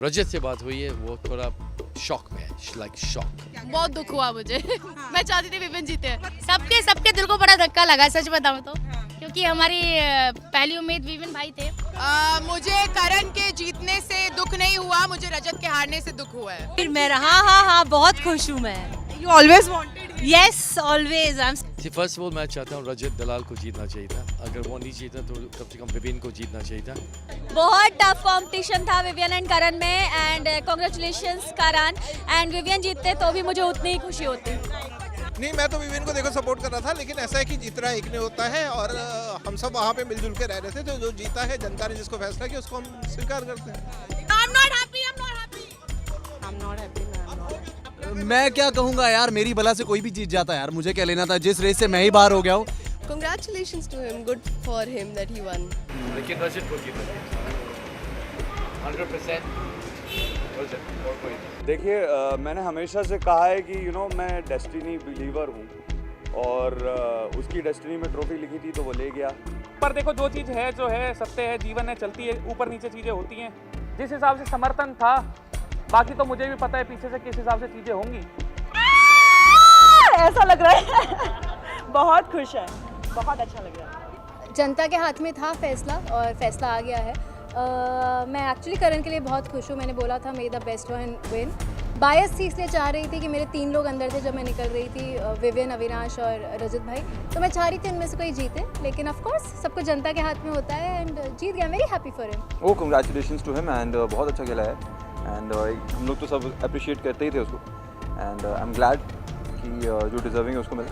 रजत से बात हुई है, वो थोड़ा शॉक में है, लाइक शॉक। बहुत दुख हुआ मुझे मैं चाहती थी विपिन जीते। सबके सबके दिल को बड़ा धक्का लगा, सच बताऊं तो, क्योंकि हमारी पहली उम्मीद विपिन भाई थे। मुझे करण के जीतने से दुख नहीं हुआ, मुझे रजत के हारने से दुख हुआ है। फिर मैं हाँ बहुत खुश हूँ मैं। You always wanted. Yes, always. First of all मैं चाहता हूँ रजत दलाल को जीतना चाहिए था, अगर वो नहीं जीता तो कम से कम विपिन को जीतना चाहिए था। बहुत टफ कंपटीशन था विवियन एंड करण में, and congratulations Karan. And Vivian जीतते तो भी मुझे उतनी ही खुशी होती। नहीं, मैं तो विवियन को देखो सपोर्ट कर रहा था, लेकिन ऐसा है कि जीतना एक ने होता है और हम सब वहाँ पे मिलजुल के रह रहे थे, तो जो जीता है जनता ने जिसको फैसला किया उसको हम स्वीकार करते हैं। मैं क्या कहूँगा यार, मेरी बला से कोई भी जीत जाता है यार, मुझे क्या लेना था, जिस रेस से मैं ही बाहर हो गया हूँ। Congratulations to him, good for him that he won. लेकिन रजत को जीतना चाहिए 100%। रजत और कोई। देखिए, मैंने हमेशा से कहा है कि मैं डेस्टिनी बिलीवर हूँ और उसकी डेस्टिनी में ट्रॉफी लिखी थी तो वो ले गया। पर देखो, जो चीज़ है जो है सत्य है, जीवन है, चलती है, ऊपर नीचे चीज़ें होती हैं। जिस हिसाब से समर्थन था, बाकी तो मुझे भी पता है पीछे से किस हिसाब से चीज़ें होंगी। ऐसा लग रहा है बहुत खुश है, बहुत अच्छा लग रहा है। जनता के हाथ में था फैसला और फैसला आ गया है। मैं एक्चुअली करण के लिए बहुत खुश हूँ। मैंने बोला था may the best one win. Bias थी, इसलिए चाह रही थी कि मेरे 3 लोग अंदर थे जब मैं निकल रही थी, विवियन, अविनाश और रजत भाई, तो मैं चाह रही थी उनमें से कोई जीते, लेकिन ऑफ कोर्स सबको जनता के हाथ में होता है एंड जीत गया। Very happy for him. Oh, congratulations to him and बहुत अच्छा खेला है एंड हम लोग तो सब अप्रिशिएट करते ही थे उसको एंड आई एम ग्लैड कि जो डिजर्विंग है उसको मिला।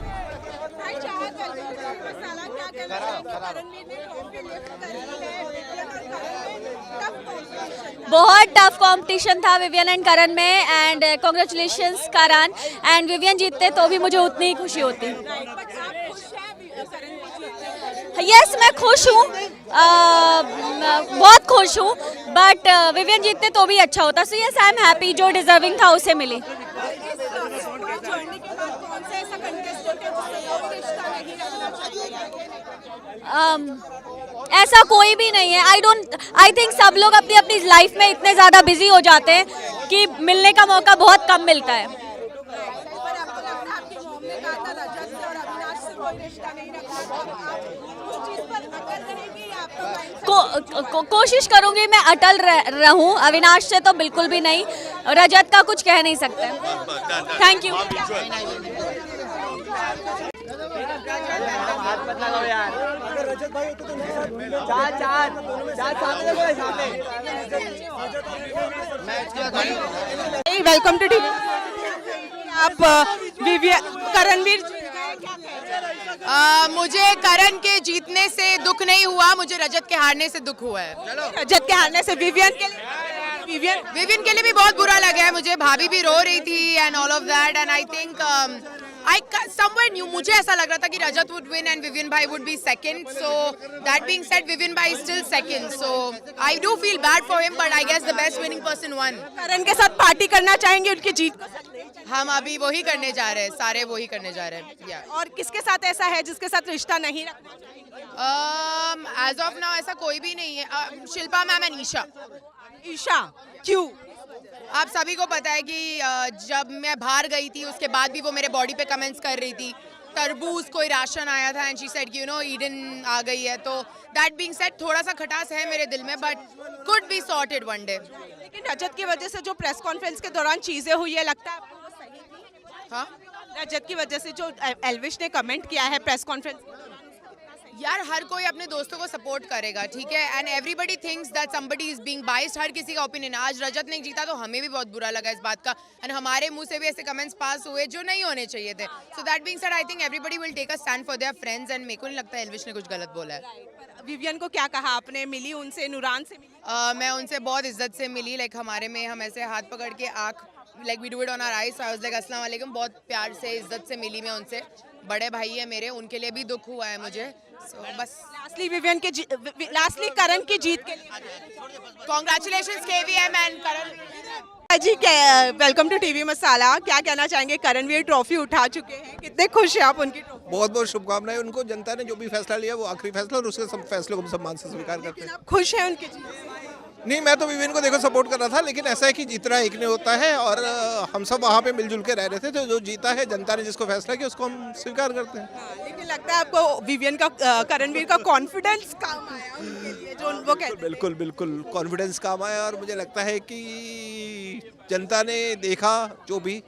बहुत टफ कंपटीशन था विवियन एंड करण में, and congratulations Karan. And Vivian जीतते तो भी मुझे उतनी ही खुशी होती। यस, मैं खुश हूँ, बहुत खुश हूँ, बट विवियन जीतते तो भी अच्छा होता। So yes, I am happy, जो डिजर्विंग था उसे मिली। ऐसा कोई भी नहीं है। आई थिंक सब लोग अपनी अपनी लाइफ में इतने ज़्यादा बिजी हो जाते हैं कि मिलने का मौका बहुत कम मिलता है। कोशिश करूंगी मैं अटल रहूं, अविनाश से तो बिल्कुल भी नहीं, रजत का कुछ कह नहीं सकते। Thank you. Welcome to TV. आप करणवीर, मुझे करण के जीतने से दुख नहीं हुआ, मुझे रजत के हारने से दुख हुआ है। रजत के हारने से विवियन के लिए भी बहुत बुरा लगा है मुझे। भाभी भी रो रही थी and all of that, and I think somewhere knew, मुझे ऐसा लग रहा था कि रजत would win and विवियन भाई would be second. So that being said, Vivian भाई is still second. So I do feel bad for him, but I guess the best winning person won. करण के साथ पार्टी करना चाहेंगे उनकी जीत को? हम अभी वही करने जा रहे हैं, सारे वही करने जा रहे हैं। Yeah. और किसके साथ ऐसा है जिसके साथ रिश्ता नहीं रखना? As of now ऐसा कोई भी नहीं है। Shilpa ma'am and Isha. ईशा क्यों? आप सभी को पता है कि जब मैं बाहर गई थी उसके बाद भी वो मेरे बॉडी पे कमेंट्स कर रही थी। तरबूज कोई राशन आया था एंड शी सेड कि ईडन आ गई है, तो दैट बीइंग सेड थोड़ा सा खटास है मेरे दिल में, but could be sorted one day. लेकिन रजत की वजह से जो प्रेस कॉन्फ्रेंस के दौरान चीजें हुई है, लगता है आपको वो सही थी? हाँ, रजत की वजह से जो एल्विश ने कमेंट किया है प्रेस कॉन्फ्रेंस, यार हर कोई अपने दोस्तों को सपोर्ट करेगा, ठीक है, and everybody thinks that somebody is being biased. हर किसी का ओपिनियन। आज रजत नहीं जीता तो हमें भी बहुत बुरा लगा इस बात का, एंड हमारे मुंह से भी ऐसे कमेंट्स पास हुए जो नहीं होने चाहिए थे। So that being said, I think everybody will take a stand for their friends, and मेरे को नहीं लगता एल्विश ने कुछ गलत बोला है। विवियन को क्या कहा आपने? मिली उनसे, नूरान से मिली? मैं उनसे बहुत इज्जत से मिली। लाइक हमारे में हम ऐसे हाथ पकड़ के आँख, like we do it on our eyes, I was like अस्सलाम वालेकुम। बहुत प्यार से इज्जत से मिली मैं उनसे। बड़े भाई है मेरे, उनके लिए भी दुख हुआ है मुझे। बस लास्टली करण की जीत के लिए congratulations KVM and Karan ji. Welcome to TV Masala. क्या कहना चाहेंगे? करणवीर ट्रॉफी उठा चुके हैं, कितने खुश हैं आप उनकी ट्रॉफी? बहुत बहुत शुभकामनाएं उनको। जनता ने जो भी फैसला लिया वो आखिरी फैसला और उसके सब फैसलों को सम्मान से स्वीकार करते हैं। खुश हैं उनकी जीत? नहीं, मैं तो विवियन को देखो सपोर्ट कर रहा था, लेकिन ऐसा है कि जीतना एक ने होता है और हम सब वहाँ पे मिलजुल के रह रहे थे, तो जो जीता है जनता ने जिसको फैसला किया उसको हम स्वीकार करते हैं। लेकिन लगता है आपको विवियन का करणवीर का कॉन्फिडेंस काम आया उनके लिए, जो वो कहते हैं। बिल्कुल बिल्कुल कॉन्फिडेंस काम आया और मुझे लगता है कि जनता ने देखा जो भी,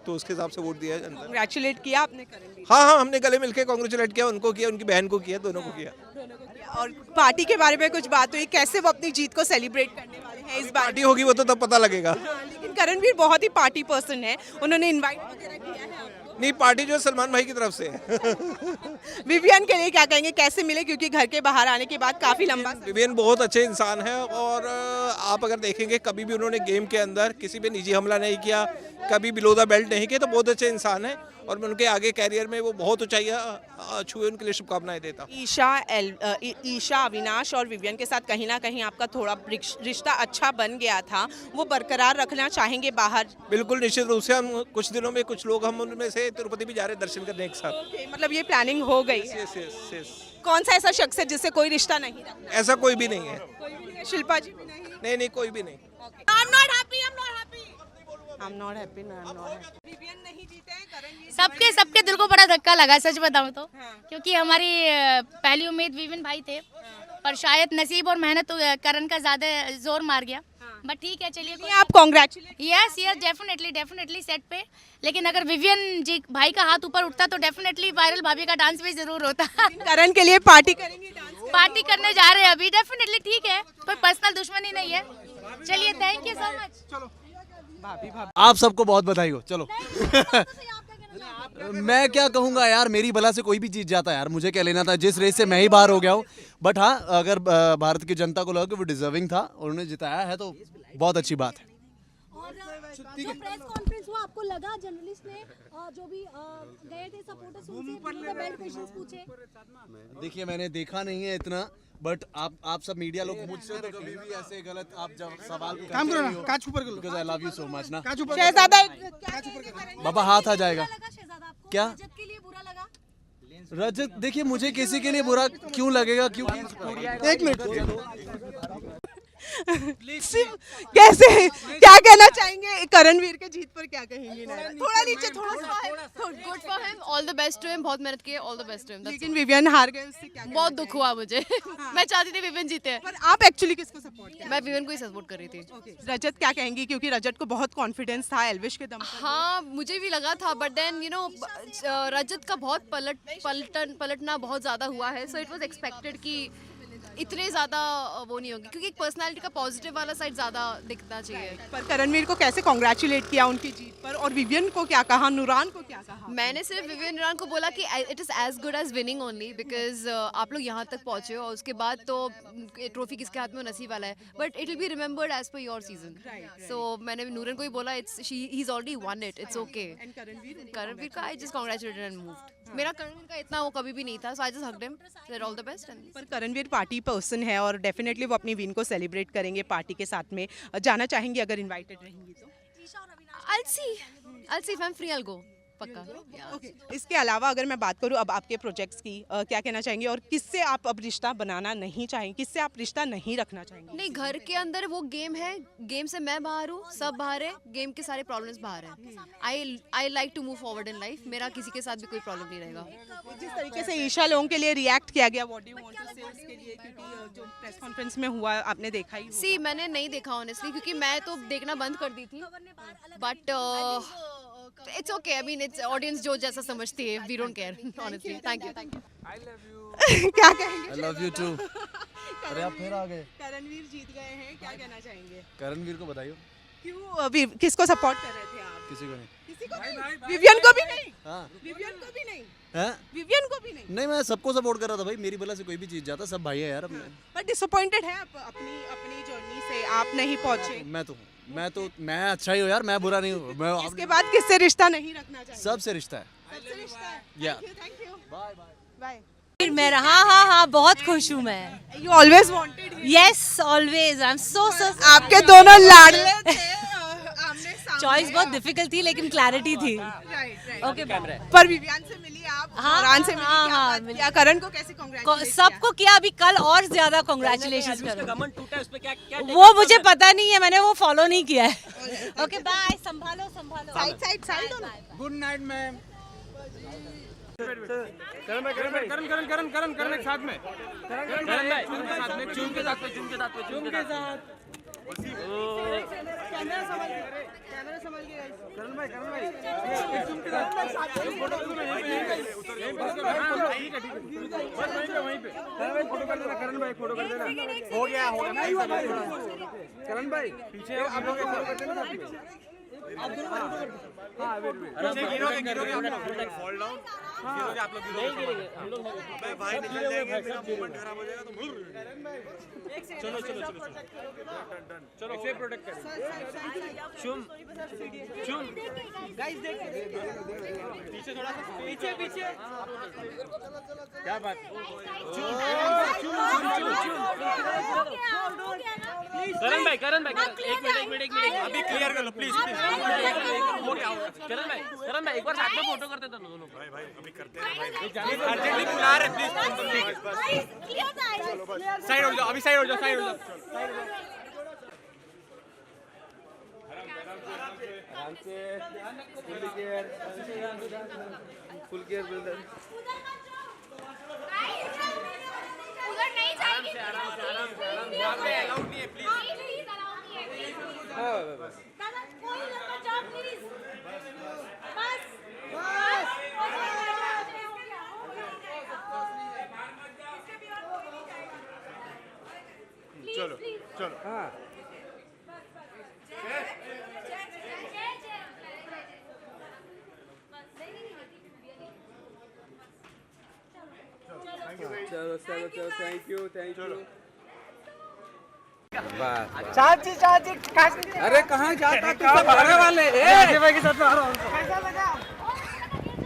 तो उसके हिसाब से वोट दिया जनता ने। कांग्रेचुलेट किया आपने करणवीर हाँ, हमने गले मिलके कांग्रेचुलेट किया, उनको किया, उनकी बहन को किया, दोनों को किया। और पार्टी के बारे में कुछ बात हुई, कैसे वो अपनी जीत को सेलिब्रेट करने वाले हैं इस बार? पार्टी होगी वो तो तब पता लगेगा। लेकिन करणवीर बहुत ही पार्टी पर्सन है, उन्होंने इनवाइट वगैरह किया है आपको? नहीं, पार्टी जो है सलमान भाई की तरफ से है। विवियन के लिए क्या कहेंगे, कैसे मिले, क्योंकि घर के बाहर आने के बाद काफी लंबा विवियन बहुत अच्छे इंसान है और आप अगर देखेंगे कभी भी उन्होंने गेम के अंदर किसी पे निजी हमला नहीं किया, कभी बिलो द बेल्ट नहीं किया, तो बहुत अच्छे इंसान है और मैं उनके आगे कैरियर में वो बहुत ऊंचाइयां छुए, उनके लिए शुभकामनाएं देता हूं। ईशा, अविनाश और विवियन के साथ कहीं ना कहीं आपका थोड़ा रिश्ता अच्छा बन गया था, वो बरकरार रखना चाहेंगे बाहर? बिल्कुल, निश्चित रूप से। हम कुछ दिनों में कुछ लोग हम उनमें से तिरुपति भी जा रहे हैं दर्शन करने एक साथ। मतलब ये प्लानिंग हो गई है? कौन सा ऐसा शख्स है जिससे कोई रिश्ता नहीं रखना? ऐसा कोई भी नहीं है। कोई भी नहीं है? शिल्पा जी भी नहीं? नहीं, कोई भी नहीं। विवियन नहीं जीते हैं, करणवीर सबके दिल को बड़ा धक्का लगा, सच बताऊं तो। क्योंकि हमारी पहली उम्मीद विविन भाई थे, पर शायद नसीब और मेहनत करण का ज्यादा जोर मार गया। बट ठीक है, चलिए। आप कांग्रेचुलेट। यस डेफिनेटली सेट पे। लेकिन अगर विवियन जी भाई का हाथ ऊपर उठता तो डेफिनेटली वायरल भाभी का डांस भी जरूर होता। करण के लिए पार्टी करेंगे? डांस पार्टी करने जा रहे हैं अभी। डेफिनेटली ठीक है, कोई पर्सनल दुश्मनी नहीं है। चलिए, थैंक यू सो मच। आप सबको बहुत बधाई हो। चलो मैं क्या कहूँगा यार, मेरी बला से कोई भी जीत जाता है यार, मुझे क्या लेना था, जिस रेस से मैं ही बाहर हो गया हूँ। बट हाँ, अगर भारत की जनता को लगा कि वो डिजर्विंग था और उन्हें जिताया है तो बहुत अच्छी बात है। जो प्रेस कॉन्फ्रेंस हुआ, आपको लगा जर्नलिस्ट ने जो भी गए थे सपोर्टर्स उनसे बेल्ट क्वेश्चंस पूछे? देखिए, मैंने देखा नहीं है इतना, बट आप सब मीडिया लोग मुझसे तो कभी भी ऐसे गलत आप जब सवाल काम करो ना, काच ऊपर करो, because I love you so much ना। शहजादा बाबा हाथ आ जाएगा। क्या रजत के लिए बुरा लगा? रजत, देखिए मुझे किसी के लिए बुरा क्यों लगेगा, क्योंकि एक मिनट कैसे, क्या कहना चाहेंगे करणवीर के जीत पर, क्या कहेंगे? थोड़ा नीचे, थोड़ा good for him, all the best to him, बहुत मेहनत की है, all the best to him. लेकिन विवियन हार गए, उससे क्या? बहुत दुख हुआ मुझे। मैं चाहती थी विवियन जीते। पर आप एक्चुअली किसको सपोर्ट कर? मैं विवियन को ही सपोर्ट कर रही थी। रजत क्या कहेंगी, क्योंकि रजत को बहुत कॉन्फिडेंस था एल्विश के दम पर? हाँ, मुझे भी लगा था, बट देन यू नो रजत का बहुत पलटना बहुत ज़्यादा हुआ है। सो इट वाज एक्सपेक्टेड कि इतने ज़्यादा वो नहीं होगी, क्योंकि एक पर्सनालिटी का पॉजिटिव वाला साइड ज़्यादा दिखना चाहिए। पर करणवीर को कैसे कांग्रेचुलेट किया उनकी जीत पर, और विवियन को क्या कहा, नूरान को क्या कहा? मैंने सिर्फ विवियन नुरान को बोला कि it is as good as winning only, because आप लोग यहाँ तक पहुँचे हो और उसके बाद तो ट्रॉफी किसके हाथ में नसीब वाला है, but it will be remembered as per your season. So मैंने नूरन को ही बोला, he is already won it, it's okay. Karanveer का I just congratulated and moved. मेरा करणवीर का इतना वो कभी भी नहीं था, so I just hugged him, said all the best. पर करणवीर पार्टी पर्सन है और डेफिनेटली वो अपनी विन को सेलिब्रेट करेंगे पार्टी के साथ में। जाना चाहेंगे अगर इनवाइटेड रहेंगी तो? I'll see if I'm free, I'll go. पक्का। Okay. इसके अलावा अगर मैं बात करूँ अब आपके प्रोजेक्ट्स की, क्या कहना चाहेंगे और किससे आप अब रिश्ता बनाना नहीं चाहेंगे, किससे आप रिश्ता नहीं रखना चाहेंगे? नहीं, घर के अंदर वो गेम है, गेम से मैं बाहर हूँ, सब बाहर है, गेम के सारे प्रॉब्लम्स बाहर हैं। I like to move forward in life, मेरा किसी के साथ भी कोई प्रॉब्लम नहीं रहेगा। जिस तरीके से ईशा लोगों के लिए रिएक्ट किया गया, what do you want to say उसके लिए, क्योंकि जो प्रेस कॉन्फ्रेंस में हुआ आपने देखा ही? सी, मैंने नहीं देखा ऑनेस्टली, क्योंकि मैं तो देखना बंद कर दी थी, but it's okay. I mean it's audience जो जैसा समझती है, we don't care honestly. Thank you. I love you. क्या कहेंगे? I love you too. अरे आप फिर आ गए। करणवीर जीत गए हैं, क्या कहना चाहेंगे? करणवीर को बताइए। क्यों, किसको सपोर्ट कर रहे थे आप? किसी को नहीं। किसी को नहीं? विवियन को भी नहीं? हाँ, विवियन को भी नहीं? हैं? विवियन को भी नहीं? नहीं, मैं सबको सपोर्ट कर रहा था भाई, मेरी बला से कोई भी जीत जाता, सब भाई है यार अपने। पर डिसअपॉइंटेड है आप अपनी जर्नी से, आप नहीं पहुंचे? मैं अच्छा ही हूँ यार, मैं बुरा नहीं हूँ। मैं इसके बाद किससे रिश्ता नहीं रखना चाहिए? सबसे रिश्ता है। सबसे रिश्ता है। Yeah. Thank you. Bye bye. Bye. मेरा हाँ बहुत खुश हूँ मैं। You always wanted? Yes, always. I am so आपके दोनों लाडले थे, आमने चॉइस बहुत डिफिकल्ट थी लेकिन क्लैरिटी थी। ओके पर विवियन से मिली आप, हाँ, फरहान से मिली, हाँ, क्या हाँ, बात किया? करण को कैसे कांग्रेचुलेट सबको किया, अभी कल और ज्यादा कांग्रेचुलेशंस करो। वो मुझे पता नहीं है, मैंने वो फॉलो नहीं किया है। ओके बाय, संभालो संभालो। Side side good night ma'am. Karan एक साथ में, चूम के साथ कैमरा संभाल के करण भाई चूम के साथ फोटो वहीं पे करण भाई फोटो कर देना, करण भाई फोटो कर देना। हो गया करण भाई पीछे आप लोग फोटो कर देना। हाँ गिरोगे फॉल डाउन आप लोग गिरोगे, भाई निकल जाएंगे, मेरा मूवमेंट खराब हो जाएगा तो चलो से प्रोटेक्ट करें। चुम गाइस देख पीछे थोड़ा सा पीछे क्या बात। करण भाई एक मिनट अभी क्लियर कर लो प्लीज। हो गया करण भाई एक बार साथ में फोटो करते थे दोनों भाई अभी करते हैं भाई, अर्जेंटली बुला रहे प्लीज। साइड हो जाओ, अभी साइड हो जाओ। आराम से फुल केयर ब्रदर। उधर नहीं जाएगी, आराम से यहाँ पे अलाउड नहीं है प्लीज। दादा कोई लड़का जाओ प्लीज, बस चलो हाँ चलो थैंक यू चाची अरे कहाँ जाता तू, सब आने वाले भाई के साथ आ रहा हूँ।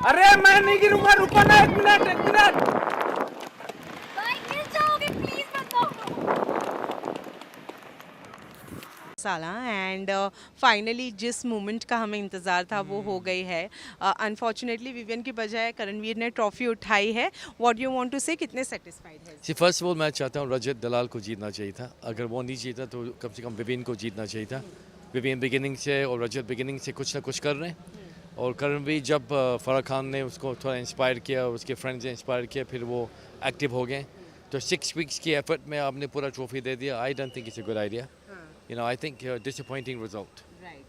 अरे मैं नहीं गिरूंगा, रुको ना एक मिनट। साला एंड फाइनली जिस मोमेंट का हमें इंतज़ार था वो हो गई है। अनफॉर्चुनेटली विवियन की बजाय करणवीर ने ट्रॉफी उठाई है। व्हाट यू वांट टू से, कितने सेटिस्फाइड है? जी फर्स्ट ऑफ ऑल मैं चाहता हूँ रजत दलाल को जीतना चाहिए था, अगर वो नहीं जीता तो कम से कम विवियन को जीतना चाहिए था। विवियन बिगिनिंग से और रजत बिगिनिंग से कुछ ना कुछ कर रहे हैं, और करणवीर जब फराह खान ने उसको थोड़ा इंस्पायर किया, उसके फ्रेंड्स ने इंस्पायर किया, फिर वो एक्टिव हो गए। तो 6 वीक्स की एफर्ट में आपने पूरा ट्रॉफी दे दिया। I don't think it's a good idea, you know. I think disappointing result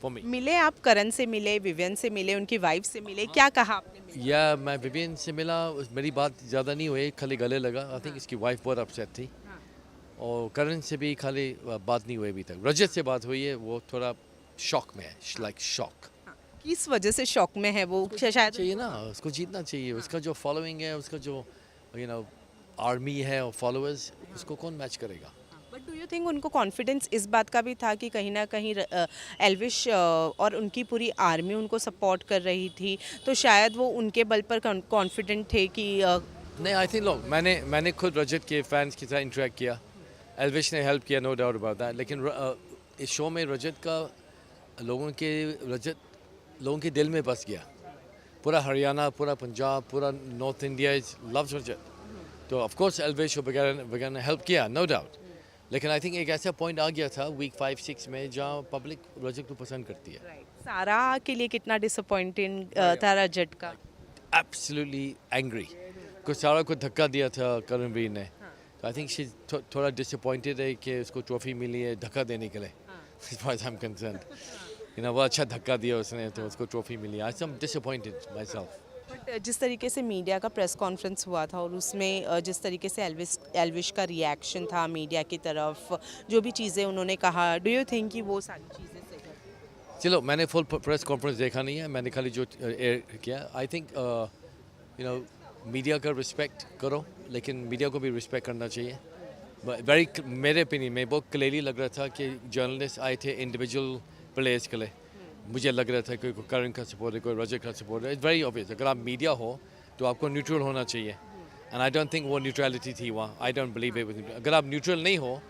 for me. मिले आप, करण से मिले, विवियन से मिले, उनकी वाइफ से मिले, क्या कहा आपने? या मैं विवियन से मिला, मेरी बात ज़्यादा नहीं हुई, खाली गले लगा। आई थिंक इसकी वाइफ बहुत अपसेट थी, और करण से भी खाली बात नहीं हुई अभी तक। रजत से बात हुई है, वो थोड़ा शॉक में है, लाइक शॉक। किस वजह से शॉक में है वो? शायद चाहिए ना, उसको जीतना चाहिए। उसका जो फॉलोइंग है, उसका जो यू नो आर्मी है और फॉलोअर्स, उसको कौन मैच करेगा? बट डू यू थिंक उनको कॉन्फिडेंस इस बात का भी था कि कहीं ना कहीं एल्विश और उनकी पूरी आर्मी उनको सपोर्ट कर रही थी, तो शायद वो उनके बल पर कॉन्फिडेंट थे कि नहीं, आई थिंक लोग मैंने खुद रजत के फैंस के साथ इंटरेक्ट किया, एल्विश ने हेल्प किया, नो डाउट अबाउट दैट। लेकिन इस शो में रजत का लोगों के दिल में बस गया। पूरा हरियाणा, पूरा पंजाब, पूरा नॉर्थ इंडिया इज लव्स रजत। तो ऑफ कोर्स एल्विश वगैरह ने हेल्प किया, नो डाउट। लेकिन आई थिंक एक ऐसा पॉइंट आ गया था वीक 5-6 में जहाँ पब्लिक रजत को पसंद करती है। सारा के लिए कितना डिसअपॉइंटिंग था रजत का? एब्सोल्युटली एंग्री, कुछ सारा को धक्का दिया था करणवीर ने। आई थिंक शी थोड़ा डिसअपॉइंटेड है कि उसको ट्रॉफी मिली है धक्का देने के लिए। as far as I'm concerned, you know, वो अच्छा धक्का दिया उसने तो उसको ट्रॉफी मिली। I'm disappointed myself. बट जिस तरीके से मीडिया का प्रेस कॉन्फ्रेंस हुआ था और उसमें जिस तरीके से एल्विश का रिएक्शन था मीडिया की तरफ, जो भी चीज़ें उन्होंने कहा, डू यू थिंक कि वो सारी चीज़ें सही है? चलो, मैंने फुल प्रेस कॉन्फ्रेंस देखा नहीं है, मैंने खाली जो एयर किया। I think you know media का रिस्पेक्ट करो, लेकिन मीडिया को भी रिस्पेक्ट करना चाहिए। मेरे ओपिनियन में बहुत क्लियरली लग रहा था कि जर्नलिस्ट आए थे इंडिविजुअल प्लेयर्स के लिए। मुझे लग रहा था कि कोई करण का सपोर्ट है, कोई रजत का सपोर्ट है। इट्स वेरी ऑब्वियस, अगर आप मीडिया हो तो आपको न्यूट्रल होना चाहिए, एंड आई डोंट थिंक वो न्यूट्रलिटी थी वहाँ। I don't believe it. अगर आप न्यूट्रल नहीं हो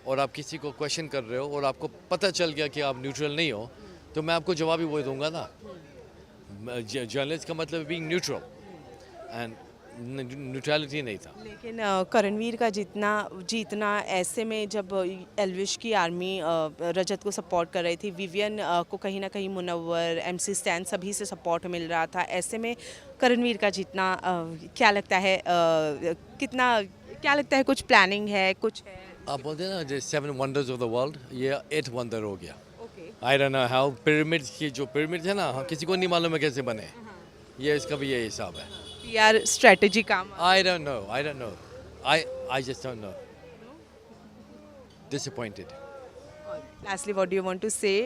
और आप किसी को क्वेश्चन कर रहे हो और आपको पता चल गया कि आप न्यूट्रल नहीं हो तो मैं आपको जवाब ही वो दूंगा ना। जर्नलिस्ट का मतलब बीइंग न्यूट्रल, एंड न्यूट्रलिटी नहीं था। लेकिन करणवीर का जीतना ऐसे में जब एल्विश की आर्मी रजत को सपोर्ट कर रही थी, विवियन को कहीं ना कहीं मुनव्वर, MC स्टैन सभी से सपोर्ट मिल रहा था, ऐसे में करणवीर का जीतना क्या लगता है, क्या लगता है कुछ प्लानिंग है, कुछ है? आप बोलते हैं ना 7 वंडर्स ऑफ द वर्ल्ड, ये 8th वंडर हो गया। I don't know how pyramid की जो पिरामिड है ना, किसी को नहीं मालूम है कैसे बने, ये इसका भी ये हिसाब है। PR स्ट्रेटजी काम। I don't know. I just don't know. Disappointed. Lastly, what do you want to say?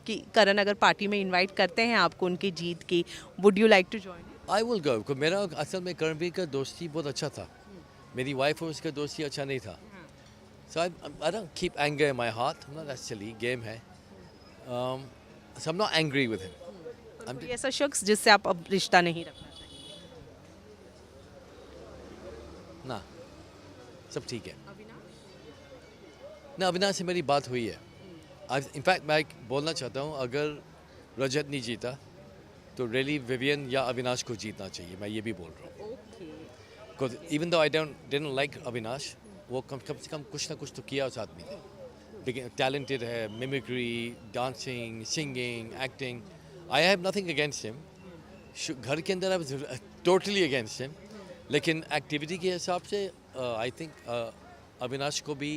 कि करण अगर पार्टी में इनवाइट करते हैं आपको उनकी जीत की, would you like to join? I will go. क्योंकि मेरा असल में करणवीर का दोस्ती बहुत अच्छा था, मेरी वाइफ और उसका दोस्ती अच्छा नहीं था। So I don't keep anger in my heart. I'm not that silly. Game है. So I'm not angry with him. कोई ऐसा शख्स जिससे आप अब रिश्ता नहीं रखना चाहिए? ना, सब ठीक है ना। अविनाश से मेरी बात हुई है। इनफैक्ट मैं बोलना चाहता हूँ, अगर रजत नहीं जीता तो रियली विवियन या अविनाश को जीतना चाहिए, मैं ये भी बोल रहा हूँ। Because even though I didn't like Avinash, वो कम से कम कुछ ना कुछ तो किया उस आदमी ने। लेकिन टैलेंटेड है, mimicry, dancing, singing, acting. I have nothing against him. घर के अंदर आई टोटली अगेंस्ट हिम, लेकिन एक्टिविटी के हिसाब से आई थिंक अविनाश को भी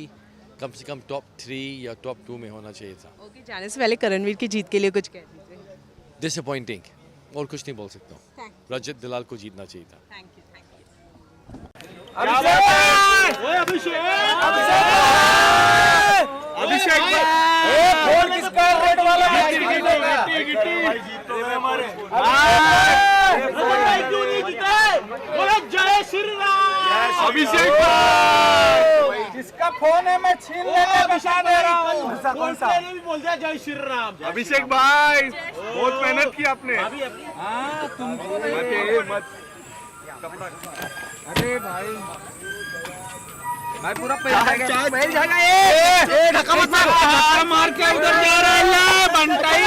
कम से कम टॉप 3 या टॉप 2 में होना चाहिए था। ओके, जाने से पहले करणवीर की जीत के लिए कुछ कह दीजिए। डिसअपॉइंटिंग, और कुछ नहीं बोल सकता हूँ। रजत दलाल को जीतना चाहिए था। Thank you. अभिषेक भाई, जिसका फोन है मैं छीन लेने दिशा दे रहा हूँ। कौन सा भी बोल दिया जय श्री राम। अभिषेक भाई, बहुत मेहनत की आपने। हाँ, तुमको मत। अरे भाई पूरा धक्का मत मार के उधर जा रहा है बंटाई।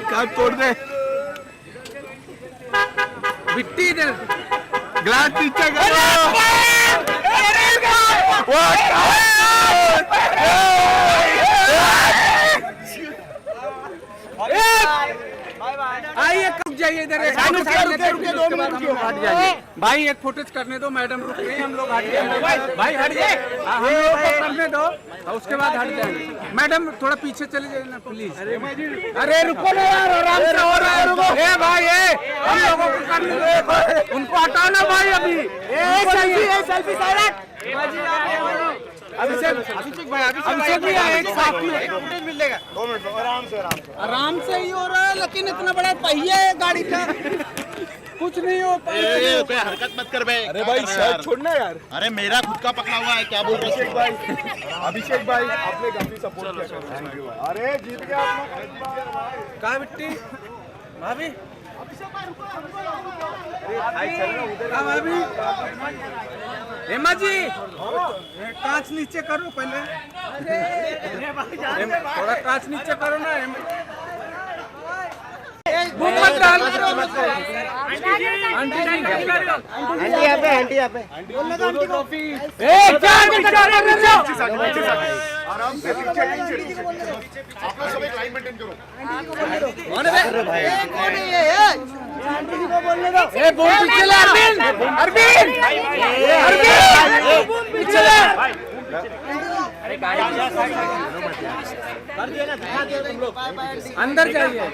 काट तोड़ दे, मिट्टी दे, ग्लास नीचे करो। आइए, रुक जाइए इधर, रुके 2 मिनट हट जाइए भाई। एक फोटोज करने दो, मैडम रुक रही हैं, हम लोग हट जाएंगे भाई, हट जाइए, हम लोग को करने दो, उसके बाद हट जाएंगे। मैडम थोड़ा पीछे चले जाइए ना प्लीज। अरे रुको ना यार, आराम से हो रहा है, रुको। ए भाई, हम लोगों को करने दो, उनको हटाना भाई। अभी सेल्फी साइलेंट। अभिषेक भाई एक साथ में मिलेगा। 2 मिनट आराम से ही हो रहा है, लेकिन इतना बड़ा पहिया है गाड़ी का, कुछ नहीं हो पाएगा। कोई हरकत मत कर बे। अरे भाई शर्ट छोड़ना यार। अरे मेरा खुद का पकड़ा हुआ है, क्या बोल रहे हो? अभिषेक भाई आपने काफी सपोर्ट किया। अरे जीत गया आप। कहाँ मिट्टी भाभी? हेमा जी, कांच नीचे करो पहले, थोड़ा कांच नीचे करो ना। आंटी यहाँ पे ट्रॉफी। आराम से आप लोग सब एक लाइन मेंटेन करो। कौन है ये? आंटी जी को बोलने दो। ए बोल पीछे ले अरविंद, पीछे ले। अरे गाड़ी कर दिया ना, दिखा दिया तुम लोग। अंदर जाइए।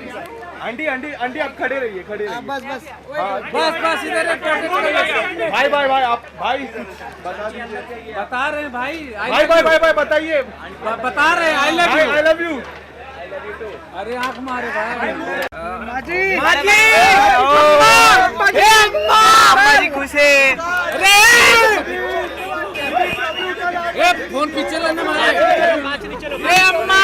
आंटी आप खड़े रहिए, बस इधर भाई आप भाई बता दीजिए। बता रहे हैं भाई बताइए, बता रहे हैं आई लव यू। अरे आँख मारे भाई। माजी खुश है। फोन पीछे लेने अम्मा, अम्मा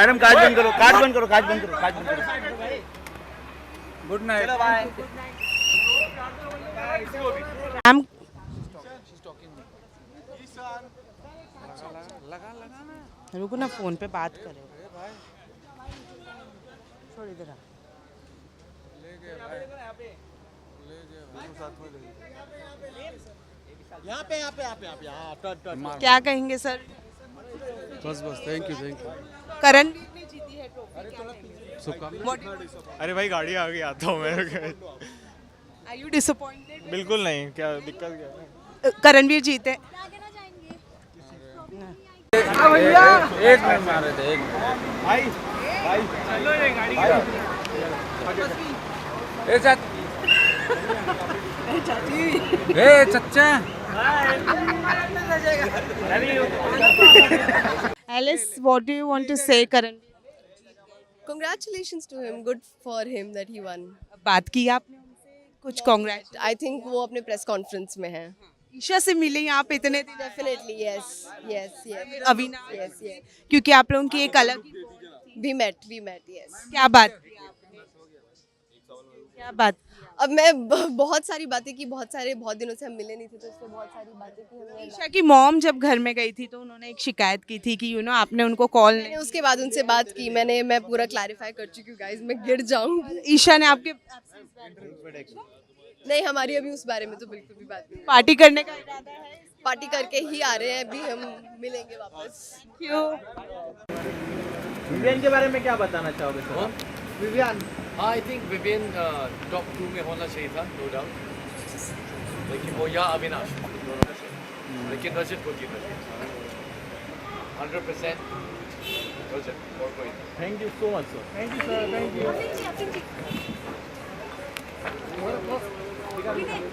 मैडम काज बंद करो, काज बंद करो, काज बंद करो, काज बंद करो। Good night. मैम रुको ना, फोन पे बात करें। छोड़ इधर आ। यहाँ पे क्या कहेंगे सर? बस थैंक यू करण ने जीती है ट्रॉफी। अरे भाई गाड़ी आ गई, आता हूँ मैं। Are you disappointed? बिल्कुल नहीं, क्या दिक्कत क्या है? करणवीर जीते। एक मिनट मारे थे, एक भाई भाई चलो ये गाड़ी ए चच्चा Alice, what do you want to say Karan? Congratulations to him. Good for him that he won. बात की आपने उनसे कुछ? कांग्रेट। I think वो अपने प्रेस कॉन्फ्रेंस में है। ईशा से मिले आप इतने दिन? Definitely yes, yes, yes. Avinash? Yes, yes. क्योंकि आप लोगों की एक अलग We met, yes. क्या बात की आपने? क्या बात? अब मैं बहुत सारी बातें की, बहुत दिनों से हम मिले नहीं थे, तो इसलिए बहुत सारी बातें की हमने। ईशा की मॉम जब घर में गई थी तो उन्होंने एक शिकायत की थी कि आपने उनको कॉल नहीं। मैंने उसके बाद उनसे बात की, मैं पूरा क्लैरिफाई कर चुकी हूँ गाइस, मैं गिर जाऊंगी। ईशा ने आपके नहीं, हमारी अभी उस बारे में तो बिल्कुल भी बात नहीं। पार्टी करने का इरादा है? पार्टी करके ही आ रहे हैं, अभी हम मिलेंगे वापस। क्यों? विवियन के बारे में क्या बताना चाहोगे sir? Vivian, I think Vivian top 2 में होना चाहिए था, नो डाउट, लेकिन वो या अविनाश दोनों में से, लेकिन रजत को जीतना चाहिए 100%। रजत और कोई। Thank you so much sir. Thank you sir, thank you.